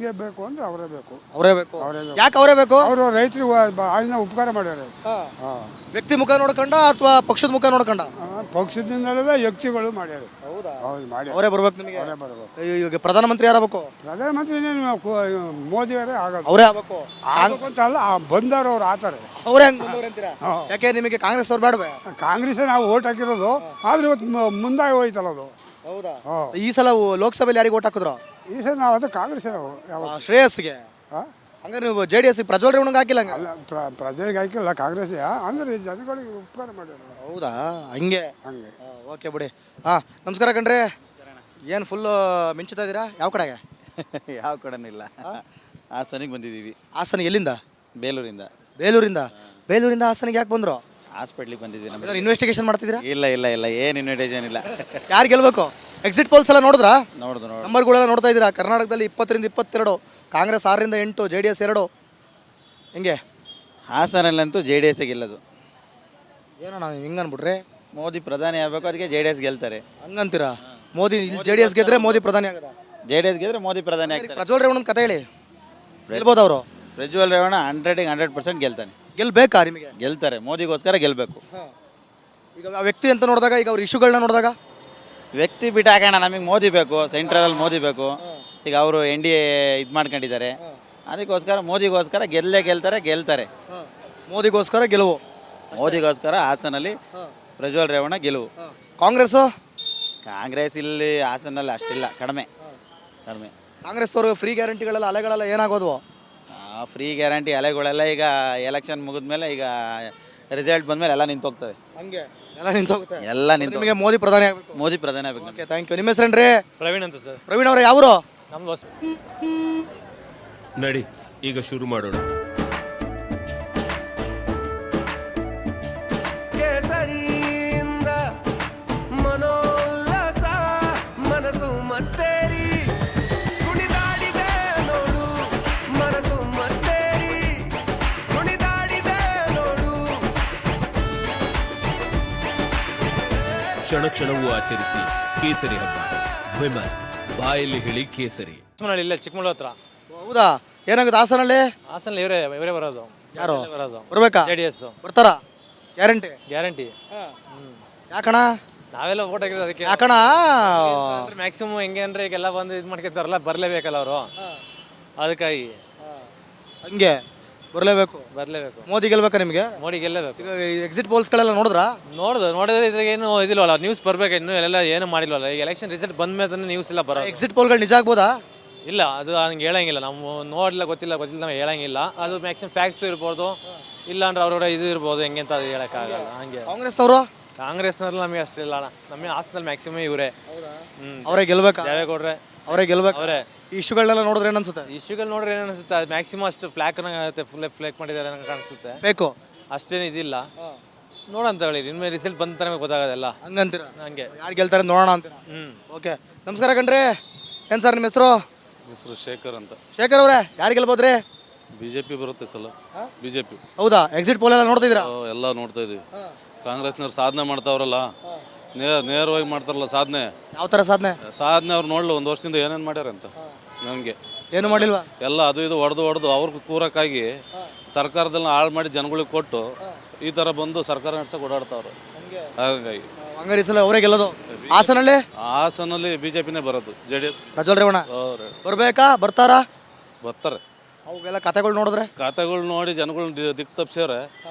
ನಮಗೆ ಬೇಕು ಅಂದ್ರೆ ಅವರೇ ಬೇಕು. ಅವರೇ ಬೇಕು. ಅವರೇ ಬೇಕು. ಯಾಕೆ ಅವರೇ ಬೇಕು? ಅವರು ರೈತರಿಗೆ ಆಳಿನ ಉಪಕಾರ ಮಾಡ್ಯಾರ. ವ್ಯಕ್ತಿ ಮುಖ ನೋಡ್ಕೊಂಡ ಅಥವಾ ಪಕ್ಷದ ಮುಖ ನೋಡ್ಕೊಂಡ? ಪಕ್ಷದಿಂದಲೇ ವ್ಯಕ್ತಿಗಳು ಮಾಡ್ಯಾರ. ಹೌದಾ? ಹೌದು, ಮಾಡಿ ಅವರೇ ಬರ್ಬೇಕು ನಿಮಗೆ. ಅವರೇ ಬರಬೇಕು. ಈಗ ಪ್ರಧಾನಮಂತ್ರಿ ಯಾರಾಗಬೇಕು? ಪ್ರಧಾನಮಂತ್ರಿ ಮೋದಿಯವರೇ ಆಗೋದು. ಅವರೇ ಆಗಬೇಕು ಅಂತ ಅಲ್ಲ, ಬಂದವರು ಅವ್ರು ಆತಾರೆ. ಅವರೇ ಹಂಗೆ ಬಂದವ್ರು ಅಂತೀರಾ? ಯಾಕೆ ನಿಮಗೆ ಕಾಂಗ್ರೆಸ್ ಅವ್ರು ಬೇಡವೇ? ಕಾಂಗ್ರೆಸ್ ನಾವು ಓಟ್ ಹಾಕಿರೋದು, ಆದ್ರೆ ಇವತ್ತು ಮುಂದಾಗಿ ಹೋಯ್ತಲ್ಲ ಅದು. ಹೌದಾ? ಈ ಸಲ ಲೋಕಸಭೆಯಲ್ಲಿ ಯಾರಿಗೆ ಓಟ್ ಹಾಕಿದ್ರು? ಈ ಸಲ ನಾವು ಅದು ಕಾಂಗ್ರೆಸ್ ನಾವು ಶ್ರೇಯಸ್ಗೆ. ಹಂಗಾರೆ ನೀವು JDS ಪ್ರಜ್ವಲ್ ರೇವಣ್ಣಗೆ ಹಾಕಿಲ್ಲ? ಅಲ್ಲ, ಪ್ರಜೆಗಳಿಗೆ ಹಾಕಿಲ್ಲ ಕಾಂಗ್ರೆಸ್, ಅಂದ್ರೆ ಜನಗಳಿಗೆ ಉಪಕಾರ ಮಾಡ್ಯಾರ. ಹೌದಾ? ಹಂಗೆ ಹಂಗೆ. ಓಕೆ ಬಿಡಿ. ನಮಸ್ಕಾರ ಕಣ್ರಿ. ಏನು ಫುಲ್ಲು ಮಿಂಚುತ್ತಾ ಇದ್ದೀರಾ? ಯಾವ ಕಡೆಗೆ? ಯಾವ ಕಡೆನೂ ಇಲ್ಲ, ಹಾಸನಿಗೆ ಬಂದಿದ್ದೀವಿ. ಹಾಸನ ಎಲ್ಲಿಂದ? ಬೇಲೂರಿಂದ. ಬೇಲೂರಿಂದ ಹಾಸನಿಗೆ ಯಾಕೆ ಬಂದರು? ಹಾಸ್ಪಿಟ್ಲಿಗೆ ಬಂದಿದ್ದೀವಿ. ನಮಗೆ ಇನ್ವೆಸ್ಟಿಗೇಷನ್ ಮಾಡ್ತಿದ್ದೀರಾ? ಇಲ್ಲ ಇಲ್ಲ ಇಲ್ಲ, ಏನು ಇನ್ವಿಟೇಷನ್ ಇಲ್ಲ. ಯಾರು ಗೆಲ್ಬೇಕು? ಎಕ್ಸಿಟ್ ಪೋಲ್ಸ್ ಎಲ್ಲ ನೋಡಿದ್ರಾ? ನೋಡ್ದು ನಂಬರ್ಗಳೆಲ್ಲ ನೋಡ್ತಾ ಇದ್ದೀರಾ? ಕರ್ನಾಟಕದಲ್ಲಿ 20ರಿಂದ 22, ಕಾಂಗ್ರೆಸ್ 6ರಿಂದ 8, JDS 2. ಹೆಂಗೆ? ಹಾಸನಲ್ಲಂತೂ JDS ಗೆಲ್ಲೋದು. ಏನಣ್ಣ ನೀವು ಹಿಂಗೆ ಅನ್ಬಿಟ್ರೆ? ಮೋದಿ ಪ್ರಧಾನಿ ಆಗಬೇಕು, ಅದಕ್ಕೆ JDS ಗೆಲ್ತಾರೆ. ಹಂಗಂತೀರಾ? ಮೋದಿ JDS ಗೆದ್ರೆ ಮೋದಿ ಪ್ರಧಾನಿ ಆಗದ? JDS ಗೆದ್ರೆ ಮೋದಿ ಪ್ರಧಾನಿ ಆಗ್ತಾರೆ. ಪ್ರಜ್ವಲ್ ರೇವಣ್ಣನ ಕತೆ ಹೇಳಿ. ಗೆಲ್ಬೋದು ಅವರು? ಪ್ರಜ್ವಲ್ ರೇವಣ್ಣ 100% ಗೆಲ್ತಾನೆ. ಗೆಲ್ಬೇಕಾ ನಿಮಗೆ? ಗೆಲ್ತಾರೆ, ಮೋದಿಗೋಸ್ಕರ ಗೆಲ್ಲಬೇಕು. ಈಗ ಆ ವ್ಯಕ್ತಿ ಅಂತ ನೋಡಿದಾಗ, ಈಗ ಅವ್ರ ಇಶ್ಯೂಗಳನ್ನ ನೋಡಿದಾಗ, ವ್ಯಕ್ತಿ ಬಿಟ್ಟು ಹಾಕೋಣ, ನಮಗೆ ಮೋದಿ ಬೇಕು, ಸೆಂಟ್ರಲಲ್ಲಿ ಮೋದಿ ಬೇಕು. ಈಗ ಅವರು NDA ಇದು ಮಾಡ್ಕೊಂಡಿದ್ದಾರೆ, ಅದಕ್ಕೋಸ್ಕರ ಮೋದಿಗೋಸ್ಕರ ಗೆಲ್ತಾರೆ. ಮೋದಿಗೋಸ್ಕರ ಗೆಲುವು. ಮೋದಿಗೋಸ್ಕರ ಹಾಸನಲ್ಲಿ ಪ್ರಜ್ವಲ್ ರೇವಣ್ಣ ಗೆಲುವು. ಕಾಂಗ್ರೆಸ್ ಇಲ್ಲಿ ಹಾಸನಲ್ಲಿ ಅಷ್ಟಿಲ್ಲ, ಕಡಿಮೆ. ಕಾಂಗ್ರೆಸ್ ಅವರು ಫ್ರೀ ಗ್ಯಾರಂಟಿಗಳೆಲ್ಲ ಅಲೆಗಳೆಲ್ಲ ಏನಾಗೋದು? ಫ್ರೀ ಗ್ಯಾರಂಟಿ ಅಲೆಗಳೆಲ್ಲ ಈಗ ಎಲೆಕ್ಷನ್ ಮುಗಿದ್ಮೇಲೆ, ಈಗ ರಿಸಲ್ಟ್ ಬಂದಮೇಲೆ ಎಲ್ಲ ನಿಂತೋಗ್ತವೆ. ಹಂಗೆ ಎಲ್ಲ ನಿಂತೋಗುತ್ತೆ. ಎಲ್ಲ ನಿಂತು ನಿಮಗೆ ಮೋದಿ ಪ್ರಧಾನಿ ಆಗಬೇಕು. ಮೋದಿ ಪ್ರಧಾನಿ ಆಗಬೇಕು. Okay, thank you. ನಿಮ್ಮ ಹೆಸರೇನ್ರಿ? ಪ್ರವೀಣ್ ಅಂತ ಸರ್. ಪ್ರವೀಣ್ ಅವರೇ, ಯಾವರು? ನಮ್ದು ನಡಿ ಈಗ ಶುರು ಮಾಡೋಣ. ಕೇಸರಿಯಿಂದ ಮನೋಲ್ಲಾಸ ಮನಸ್ಸು ಮತ್ತೇರಿ ಕುಣಿದಾಡಿದೆ ನೋಡು, ಮನಸ್ಸು ಮತ್ತೇರಿ ಕುಣಿದಾಡಿದೆ ನೋಡು. ಕ್ಷಣ ಕ್ಷಣವೂ ಆಚರಿಸಿ ಕೇಸರಿ ಹಬ್ಬ. ವಿಮಲ್ ಬಾಯಲ್ಲಿ ಹೇಳಿ ಕೇಸರಿ. ಇಲ್ಲ ಚಿಕ್ಕಮಗಳೂರು ಹತ್ರ. ಹೌದಾ? ಏನಾಗುತ್ತೆ ಹಾಸನಲ್ಲಿ? ಹಾಸನಲ್ಲಿ ಇವರೇ ಬರೋದು. ಯಾರು ಬರೋದು? ಬರ್ಬೇಕಾ? JDS ಬರ್ತಾರಾ? ಗ್ಯಾರಂಟಿ. ಯಾಕಣ? ನಾವೆಲ್ಲ ಓಟ್ ಹಾಕಿರೋದು ಅದಕ್ಕೆ. ಯಾಕಣ? ಮ್ಯಾಕ್ಸಿಮಮ್ ಹೆಂಗೆ ಅಂದ್ರೆ ಈಗೆಲ್ಲ ಬಂದು ಇದು ಮಾಡ್ಕೊತಾರಲ್ಲ, ಬರಲೇಬೇಕಲ್ಲ ಅವರು, ಅದಕ್ಕಾಗಿ. ಹಂಗೆ ಬರಲೇಬೇಕು. ಮೋದಿ ಗೆಲ್ಬೇಕಾ ನಿಮಗೆ? ಮೋದಿ ಗೆಲ್ಲಬೇಕು. ಈಗ ಎಕ್ಸಿಟ್ ಪೋಲ್ಸ್ಗಳೆಲ್ಲ ನೋಡಿದ್ರಾ? ನೋಡಿದ್ರೆ ಇದ್ರಾಗ ಏನು ಇದಿಲ್ವಲ್ಲ, ನ್ಯೂಸ್ ಬರ್ಬೇಕು, ಇನ್ನೂ ಎಲ್ಲ ಏನು ಮಾಡಿಲ್ವಲ್ಲ. ಈಗ ಎಲೆಕ್ಷನ್ ರಿಸಲ್ಟ್ ಬಂದ ಮೇಲೆ ನ್ಯೂಸ್ ಇಲ್ಲ ಬರೋ. ಎಕ್ಸಿಟ್ ಪೋಲ್ಗಳು ನಿಜ ಆಗ್ಬೋದಾ? ಇಲ್ಲ, ಅದು ಹಂಗೆ ಹೇಳಂಗಿಲ್ಲ. ನಾವು ನೋಡಲಿಲ್ಲ, ಗೊತ್ತಿಲ್ಲ ನಾವು ಹೇಳಂಗಿಲ್ಲ. ಅದು ಮ್ಯಾಕ್ಸಿಮಮ್ ಫ್ಯಾಕ್ಟ್ಸ್ ಇರ್ಬೋದು, ಇಲ್ಲ ಅಂದ್ರೆ ಅವ್ರವ್ರ ಇದು ಇರ್ಬೋದು, ಹೆಂಗೆ ಅಂತ ಅದು ಹೇಳೋಕ್ಕಾಗಲ್ಲ. ಹಂಗೆ ಕಾಂಗ್ರೆಸ್ನವ್ರು ನಮಗೆ ಅಷ್ಟಿಲ್ಲ ಅಣ್ಣ. ನಮ್ಮ ಹಾಸನದಲ್ಲಿ ಮ್ಯಾಕ್ಸಿಮಮ್ ಇವರೇ. ಅವರೇ ಗೆಲ್ಬೇಕಾ? ದೇವೇಗೌಡ್ರೆ ಅವರೇ ಗೆಲ್ಬೇಕು. ಅವರೇ. ಇಶ್ಯೂಗಳನ್ನೆಲ್ಲ ನೋಡಿದ್ರೆ ಏನು ಅನ್ಸುತ್ತೆ? ಇಶ್ಯೂಗಳು ನೋಡ್ರೆ ಏನು ಅನಿಸುತ್ತೆ, ಅದು ಮ್ಯಾಕ್ಸಿಮಮ್ ಅಷ್ಟು ಆಗುತ್ತೆ, ಫುಲ್ ಫ್ಲೇಕ್ ಮಾಡಿದ್ದಾರೆ ಅಂತ ಕಾಣಿಸುತ್ತೆ. ಬೇಕು ಅಷ್ಟೇನು ಇದಿಲ್ಲ, ನೋಡಂತ ಹೇಳಿ. ಇನ್ಮೇಲೆ ರಿಸಲ್ಟ್ ಬಂದ ತನಕ ಗೊತ್ತಾಗೋದಲ್ಲ. ಹಂಗಂತೀರ? ಹಂಗೆ ಯಾರು ಗೆಲ್ತಾರೆ ನೋಡೋಣ ಅಂತ. ಓಕೆ, ನಮಸ್ಕಾರ ಕಣ್ರಿ. ಏನು ಸರ್ ನಿಮ್ಮ ಹೆಸರು? ಹೆಸರು ಶೇಖರ್ ಅಂತ. ಶೇಖರ್ ಅವರೇ, ಯಾರು ಗೆಲ್ಬೋದ್ರಿ? BJP ಬರುತ್ತೆ ಸಲ. BJP. ಹೌದಾ? ಎಕ್ಸಿಟ್ ಪೋಲ್ ಎಲ್ಲ ನೋಡ್ತಿದ್ದೀರಾ? ಎಲ್ಲ ನೋಡ್ತಾ ಇದೀವಿ. ಕಾಂಗ್ರೆಸ್ನವ್ರು ಸಾಧನೆ ಮಾಡ್ತಾವ್ರಲ್ಲ, ನೇರವಾಗಿ ಮಾಡ್ತಾರಲ್ಲ ಸಾಧನೆ. ಯಾವ ಥರ ಸಾಧನೆ ಅವ್ರು ನೋಡ್ಲು ಒಂದು ವರ್ಷದಿಂದ ಏನೇನು ಮಾಡ್ಯಾರ ಅಂತ. ನನಗೆ ಏನು ಮಾಡಿಲ್ವಾ? ಎಲ್ಲ ಅದು ಇದು ಹೊಡೆದು ಅವ್ರಿಗೆ ಕೂರಕ್ಕಾಗಿ ಸರ್ಕಾರದಲ್ಲಿ ಹಾಳು ಮಾಡಿ ಜನಗಳಿಗೆ ಕೊಟ್ಟು ಈ ಥರ ಬಂದು ಸರ್ಕಾರ ನಡ್ಸಕ್ಕೆ ಓಡಾಡ್ತಾವ್ರು. ಹಾಗಾಗಿ ಹಂಗಾರೆ ಈ ಸಲ ಅವರೇ ಗೆಲ್ಲೋದು. ಹಾಸನಲ್ಲಿ BJPನೇ ಬರೋದು. JDS ಪ್ರಜ್ವಲ್ ರೇವಣ್ಣ ಬರ್ಬೇಕಾ? ಬರ್ತಾರೆ. ಅವೆಲ್ಲ ಕತೆಗಳು ನೋಡಿ ಜನಗಳು ದಿಕ್ಕು ತಪ್ಪಿಸ್ಯಾರೆ.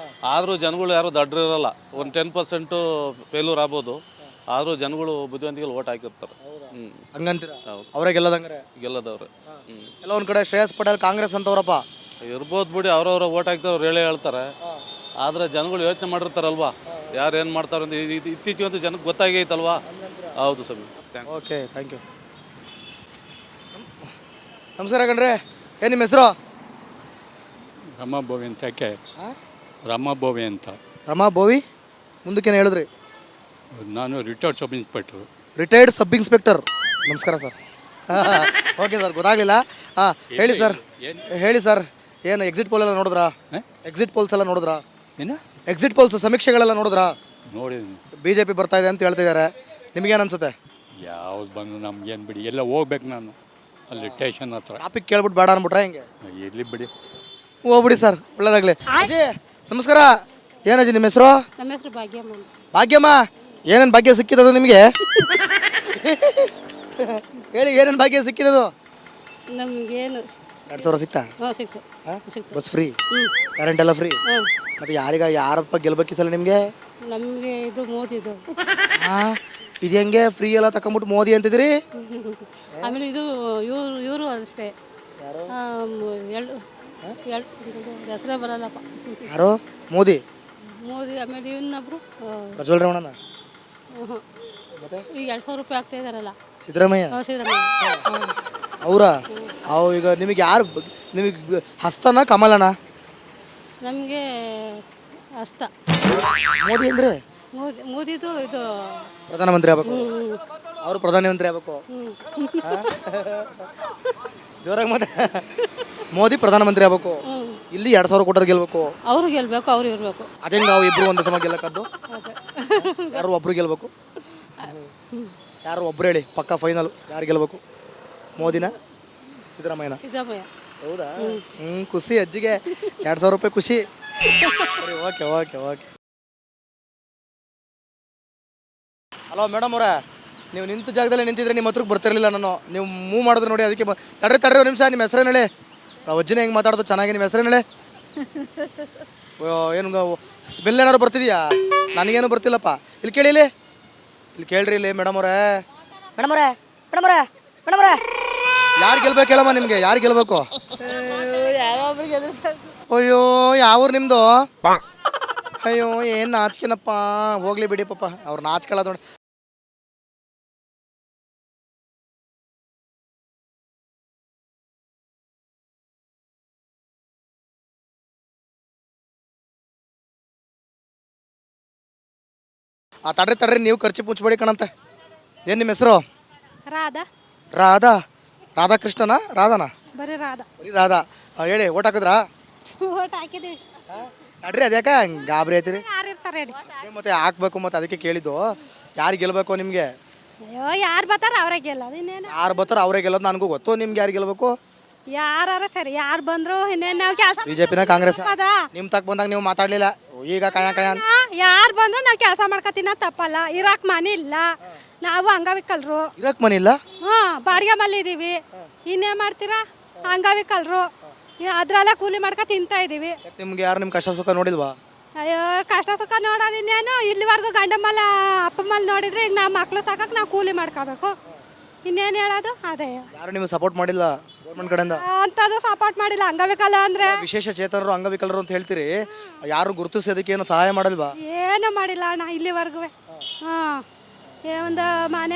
ಆದರೂ ಜನಗಳು ಯಾರು ದಡ್ರು ಇರಲ್ಲ. ಒಂದು 10% ಫೇಲ್ಯೂರ್ ಆಗ್ಬೋದು, ಆದರೂ ಜನಗಳು ಬುದ್ಧಿವಂತಿಗೆ ಓಟ್ ಹಾಕಿರ್ತಾರೆ. ಹಂಗಂತೀರ? ಅವರೇ ಗೆಲ್ಲೋದಂಗ್ರೆ? ಗೆಲ್ಲದವ್ರೆ. ಎಲ್ಲ ಒಂದು ಕಡೆ ಶ್ರೇಯಸ್ ಪಟೇಲ್ ಕಾಂಗ್ರೆಸ್ ಅಂತವ್ರಪ್ಪ ಇರ್ಬೋದು ಬಿಡಿ, ಅವ್ರವ್ರ ಓಟ್ ಹಾಕ್ತಾರೆ, ಅವ್ರು ಹೇಳ್ತಾರೆ. ಆದರೆ ಜನಗಳು ಯೋಚನೆ ಮಾಡಿರ್ತಾರಲ್ವಾ, ಯಾರು ಏನು ಮಾಡ್ತಾರೆ ಅಂತ. ಇತ್ತೀಚೆಗಂತೂ ಜನಕ್ಕೆ ಗೊತ್ತಾಗೈತಲ್ವಾ. ಹೌದು ಸ್ವಾಮಿ. Okay, thank you. ನಮಸ್ಕಾರ ಕಣ್ರಿ. ಏನು ನಿಮ್ಮ ಹೆಸರು? ರಮಾಬೋವಿ ಅಂತ. ಯಾಕೆ ರಮಾಬೋವಿ ಅಂತ? ರಮಾಬೋವಿ ಮುಂದಕ್ಕೇನು ಹೇಳಿದ್ರಿ? ನಾನು retired sub inspector. Retired sub inspector. ನಮಸ್ಕಾರ ಸರ್. ಓಕೆ ಸರ್, ಗೊತ್ತಾಗಲಿಲ್ಲ. ಹೇಳಿ ಸರ್, ಏನು ಎಕ್ಸಿಟ್ ಪೋಲ್ ಎಲ್ಲ ನೋಡಿದ್ರಾ? ಎಕ್ಸಿಟ್ ಪೋಲ್ಸ್ ಎಲ್ಲ ನೋಡಿದ್ರಾ? ಏನು ಎಕ್ಸಿಟ್ ಪೋಲ್ಸ್ ಸಮೀಕ್ಷೆಗಳೆಲ್ಲ ನೋಡಿದ್ರಾ? ನೋಡಿ. BJP ಬರ್ತಾ ಇದೆ ಅಂತ ಹೇಳ್ತಿದ್ದಾರೆ, ನಿಮಗೇನು ಅನ್ಸುತ್ತೆ? ಯಾವ್ದು ಬಂದು ನಮ್ಗೇನು ಬಿಡಿ, ಎಲ್ಲ ಹೋಗ್ಬೇಕು. ನಾನು ಅಲ್ಲಿ ಸ್ಟೇಷನ್ ಹತ್ರ. ಟಾಪಿಕ್ ಕೇಳ್ಬಿಟ್ಟು ಬೇಡ ಅನ್ಬಿಟ್ರೆ ಹೆಂಗೆ? ಇರ್ಲಿ ಬಿಡಿ. ಹೋಗ್ಬಿಡಿ ಸರ್, ಒಳ್ಳೇದಾಗ್ಲಿ. ಅಜ್ಜಿ ನಮಸ್ಕಾರ. ಏನಜ್ಜಿ ನಿಮ್ಮ ಹೆಸರು? ನಮ್ಮ ಹೆಸರು ಭಾಗ್ಯಮ್ಮ. ಭಾಗ್ಯಮ್ಮ, ಏನೇನು ಭಾಗ್ಯ ಸಿಕ್ಕಿದದು ನಿಮಗೆ? ಹೇಳಿ, ಏನೇನು ಭಾಗ್ಯ ಸಿಕ್ಕಿದದು? ನಮಗೇನು 2,000 ಸಿಕ್ತಾ? ಸಿಕ್ತು. ಬಸ್ ಫ್ರೀ, ಕರೆಂಟ್ ಎಲ್ಲ ಫ್ರೀ. ಮತ್ತೆ ಯಾರಪ್ಪ ಗೆಲ್ಬೇಕಿತ್ತಲ್ಲ ನಿಮಗೆ? ನಮಗೆ ಇದು ಮೋದಿದು. ಇದು ಹೆಂಗೆ ಫ್ರೀ ಎಲ್ಲ ತಕೊಂಬಿಟ್ಟು ಮೋದಿ ಅಂತಿದ್ರಿ? ಆಮೇಲೆ ಇದು ಇವರು ಅಷ್ಟೇ, ಹೆಸರೇ ಬರಲ್ಲಪ್ಪ. ಯಾರು? ಮೋದಿ. ಆಮೇಲೆ ಇನ್ನೊಬ್ರು ಪ್ರಜ್ವಲ್ ರೇವಣ್ಣನ. ಮತ್ತೆ ಈಗ 2,000 ರೂಪಾಯಿ ಆಗ್ತಾ ಇದಾರಲ್ಲ, ಸಿದ್ದರಾಮಯ್ಯ. ಸಿದ್ದರಾಮಯ್ಯ ಅವರ ಈಗ ನಿಮಗೆ ಯಾರು, ನಿಮಗೆ ಹಸ್ತನ ಕಮಲನ? ನಮಗೆ ಹಸ್ತ. ಮೋದಿ ಅಂದ್ರೆ ಮೋದಿದು ಇದು ಪ್ರಧಾನಮಂತ್ರಿ ಆಗ್ಬೇಕು. ಅವರು ಪ್ರಧಾನಮಂತ್ರಿ ಆಗ್ಬೇಕು. ಜೋರಾಗಿ ಮತ್ತೆ ಮೋದಿ ಪ್ರಧಾನಮಂತ್ರಿ ಆಗ್ಬೇಕು. ಇಲ್ಲಿ 2,000 ಕೊಟ್ಟರು ಗೆಲ್ಬೇಕು. ಅವರು ಗೆಲ್ಬೇಕು, ಅವ್ರು ಇರ್ಬೇಕು. ಅದೇ ನಾವು ಇಬ್ರು ಒಂದೇ ಸಮ ಗೆಲ್ಲಕ್ಕದ್ದು. ಯಾರು ಒಬ್ರು ಗೆಲ್ಬೇಕು. ಯಾರು ಒಬ್ರು ಹೇಳಿ, ಪಕ್ಕ ಫೈನಲ್ ಯಾರು ಗೆಲ್ಬೇಕು? ಮೋದಿನ ಸಿದ್ದರಾಮಯ್ಯನ? ಸಿದ್ದರಾಮಯ್ಯ. ಹೌದಾ? ಖುಷಿ ಅಜ್ಜಿಗೆ 2,000 ರೂಪಾಯಿ ಖುಷಿ. Okay okay okay. Hello madam ಅವರೇ, ನೀವು ನಿಂತ ಜಾಗದಲ್ಲಿ ನಿಂತಿದ್ರೆ ನಿಮ್ಮ ಹತ್ರಕ್ಕೆ ಬರ್ತಿರ್ಲಿಲ್ಲ ನಾನು. ನೀವು ಮೂವ್ ಮಾಡಿದ್ರೆ ನೋಡಿ, ಅದಕ್ಕೆ ತಡ್ರಿ ಒಂದು ನಿಮಿಷ. ನಿಮ್ಮ ಹೆಸರೇನು ಹೇಳಿ? ಅಜ್ಜಿನ ಹೆಂಗೆ ಮಾತಾಡೋದು ಚೆನ್ನಾಗಿ. ನಿಮ್ಮ ಹೆಸರೇನು ಹೇಳಿ? ಏನು ಸ್ಮೆಲ್ ಏನಾದ್ರು ಬರ್ತಿದ್ಯಾ? ನನಗೇನು ಬರ್ತಿಲ್ಲಪ್ಪ. ಇಲ್ಲಿ ಕೇಳಿ, ಇಲ್ಲಿ ಕೇಳ್ರಿ. ಇಲ್ಲಿ ಮೇಡಮ್ ಅವರೇ, ಯಾರು ಗೆಲ್ಬೇಕು ಹೇಳಮ್ಮ? ನಿಮಗೆ ಯಾರು ಗೆಲ್ಬೇಕು? ಅಯ್ಯೋ, ಯಾವ್ರು ನಿಮ್ದು? ಅಯ್ಯೋ, ಏನು ನಾಚಿಕೆನಪ್ಪ. ಹೋಗ್ಲಿ ಬಿಡಿ ಪಾಪ, ಅವ್ರು ನಾಚ್ಕೊಳ್ಳೋದು ನೋಡಿ. ತಡ್ರಿ, ನೀವು ಖರ್ಚು ಮುಚ್ಚಬೇಡಿ ಕಣಂತೆ. ಏನು ನಿಮ್ಮ ಹೆಸರು? ರಾಧಾ. ರಾಧಾಕೃಷ್ಣನ? ರಾಧಾನ? ಬರೀ ರಾಧಾ. ಹೇಳಿ, ಓಟ್ ಹಾಕಿದ್ರಾ? ಓಟ್ ಹಾಕಿದೀವಿ. ತಡ್ರಿ, ಅದ್ಯಾಕ ಗಾಬರಿ ಆಯ್ತೀರಿ? ಯಾರು ಇರ್ತಾರೆ ಮತ್ತೆ ಹಾಕ್ಬೇಕು, ಮತ್ತೆ ಅದಕ್ಕೆ ಕೇಳಿದ್ದು. ಯಾರು ಗೆಲ್ಬೇಕು ನಿಮಗೆ? ಅಯ್ಯೋ, ಯಾರು ಬರ್ತಾರ ಅವರೇ ಗೆಲ್ಲೋದು. ಇನ್ನೇನು ಯಾರು ಬರ್ತಾರೋ ಅವರೇ ಗೆಲ್ಲೋದು. ನನಗೂ ಗೊತ್ತು. ನಿಮ್ಗೆ ಯಾರು ಗೆಲ್ಬೇಕು? ಯಾರ ಸರಿ, ಯಾರು ಬಂದ್ರು ಇನ್ನೇನು ನಾವು ಕೆಲಸ. ಬಿಜೆಪಿನ ಕಾಂಗ್ರೆಸ್? ನಿಮ್ಮ ತಕ್ಕ ಬಂದಾಗ ನೀವು ಮಾತಾಡ್ಲಿಲ್ಲ. ಈಗ ಕಾಯ ಯಾರು ಬಂದ್ರು ನಾವು ಕೆಲಸ ಮಾಡ್ಕೊತೀನ, ತಪ್ಪಲ್ಲ. ಇರಾಕ್ ಮನೆ ಇಲ್ಲ, ನಾವು ಅಂಗವಿಕಲರು. ಇರಕ್ ಮನೆ ಇಲ್ಲ? ಬಾಡಿಗೆ ಮಲ್ಲಿ ಇದೀವಿ. ಇನ್ನೇನು ಮಾಡ್ತೀರಾ? ಅಂಗವಿಕಲರು, ಅದ್ರಲ್ಲ ಕೂಲಿ ಮಾಡ್ಕೊ ತಿಂತಾ ಇದೀವಿ. ನಿಮ್ಗೆ ಯಾರು ನಿಮ್ಮ ಕಷ್ಟ ಸುಖ ನೋಡಿಲ್ವಾ? ಅಯ್ಯೋ, ಕಷ್ಟ ಸುಖ ನೋಡೋದು ಇನ್ನೇನು. ಇಲ್ಲಿವರೆಗೂ ಗಂಡ ಮಲ್ಲ ಅಪ್ಪ ಮಲ್ಲ ನೋಡಿದ್ರೆ ಈಗ ನಾವು ಮಕ್ಳು ಸಾಕಕ್ಕೆ ನಾವು ಕೂಲಿ ಮಾಡ್ಕೋಬೇಕು. ಇನ್ನೇನು ಹೇಳೋದು? ಅದೇ. ಯಾರು ನಿಮ್ಗೆ ಸಪೋರ್ಟ್ ಮಾಡಿಲ್ಲ ಗೌರ್ಮೆಂಟ್ ಕಡೆಯಿಂದ? ಅಂಥದ್ದು ಸಪೋರ್ಟ್ ಮಾಡಿಲ್ಲ. ಅಂಗವಿಕಲ ಅಂದ್ರೆ ವಿಶೇಷ ಚೇತನರು, ಅಂಗವಿಕಲರು ಅಂತ ಹೇಳ್ತೀರಿ. ಯಾರು ಗುರುತಿಸೋದಕ್ಕೆ ಏನು ಸಹಾಯ ಮಾಡಲ್ವಾ? ಏನು ಮಾಡಿಲ್ಲ ಅಣ್ಣ ಇಲ್ಲಿವರೆಗೂ. ಒಂದು ಮನೆ